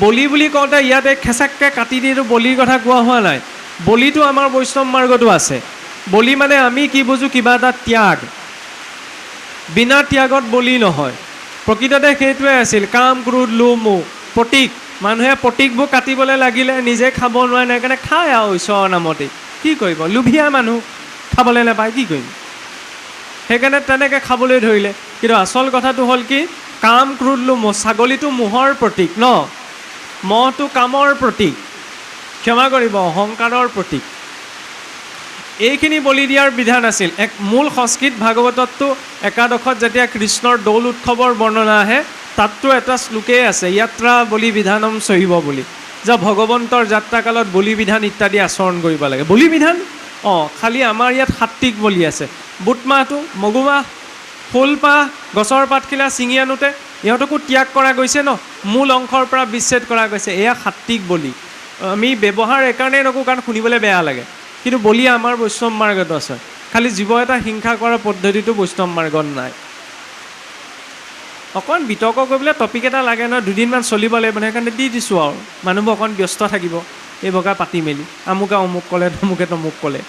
বলি বুলি কওঁতে ইয়াতে খেচাককৈ কাটি দিটো বলিৰ কথা কোৱা হোৱা নাই। বলিটো আমাৰ বৈষ্ণৱ মাৰ্গতো আছে। বলি মানে আমি কি বুজো, কিবা এটা ত্যাগ। বিনা ত্যাগত বলি নহয়। প্ৰকৃততে সেইটোৱে আছিল, কাম ক্ৰোধ লোভ মোহ প্ৰতীক। মানুহে প্ৰতীকবোৰ কাটিবলৈ লাগিলে নিজে খাব নোৱাৰে, সেইকাৰণে খায় আৰু ঈশ্বৰৰ নামতে। কি কৰিব, লোভীয়া মানুহ, খাবলৈ নাপায়, কি কৰিম। সেইকাৰণে তেনেকৈ খাবলৈ ধৰিলে। কিন্তু আচল কথাটো হ'ল কি, কাম ক্ৰোধ লোভ মোহ। ছাগলীটো মোহৰ প্ৰতীক ন, মহটো কামৰ প্ৰতীক, ক্ষমা কৰিব অহংকাৰৰ প্ৰতীক। এইখিনি বলি দিয়াৰ বিধান আছিল। এক মূল সংস্কৃত ভাগৱততো একাদশত যেতিয়া কৃষ্ণৰ দৌল উৎসৱৰ বৰ্ণনা আহে, তাততো এটা শ্লোকেই আছে, ইয়াত্ৰা বলি বিধানম চহিব বুলি, যে ভগৱন্তৰ যাত্ৰাকালত বলি বিধান ইত্যাদি আচৰণ কৰিব লাগে। বলি বিধান খালি আমাৰ ইয়াত সাত্বিক বলি আছে। বুট মাহটো, মগুমাহ, ফুলপাহ, গছৰ পাতখিলা ছিঙি আনোতে ইহঁতকো ত্যাগ কৰা গৈছে ন, মূল অংশৰ পৰা বিচ্ছেদ কৰা গৈছে। এয়া সাত্বিক বলি। আমি ব্যৱহাৰ এইকাৰণেই নকৰোঁ কাৰণ শুনিবলৈ বেয়া লাগে, কিন্তু বলি আমাৰ বৈষ্ণৱ মাৰ্গত আছে। খালি জীৱ এটা হিংসা কৰাৰ পদ্ধতিটো বৈষ্ণৱ মাৰ্গত নাই। অকণ বিতৰ্ক কৰিবলৈ টপিক এটা লাগে নহয়, দুদিনমান চলিব লাগিব, সেইকাৰণে দি দিছোঁ আৰু মানুহবোৰ অকণ ব্যস্ত থাকিব, এই বগা পাতি মেলি, আমুকে অমুক ক'লে, তমুকে তমুক ক'লে।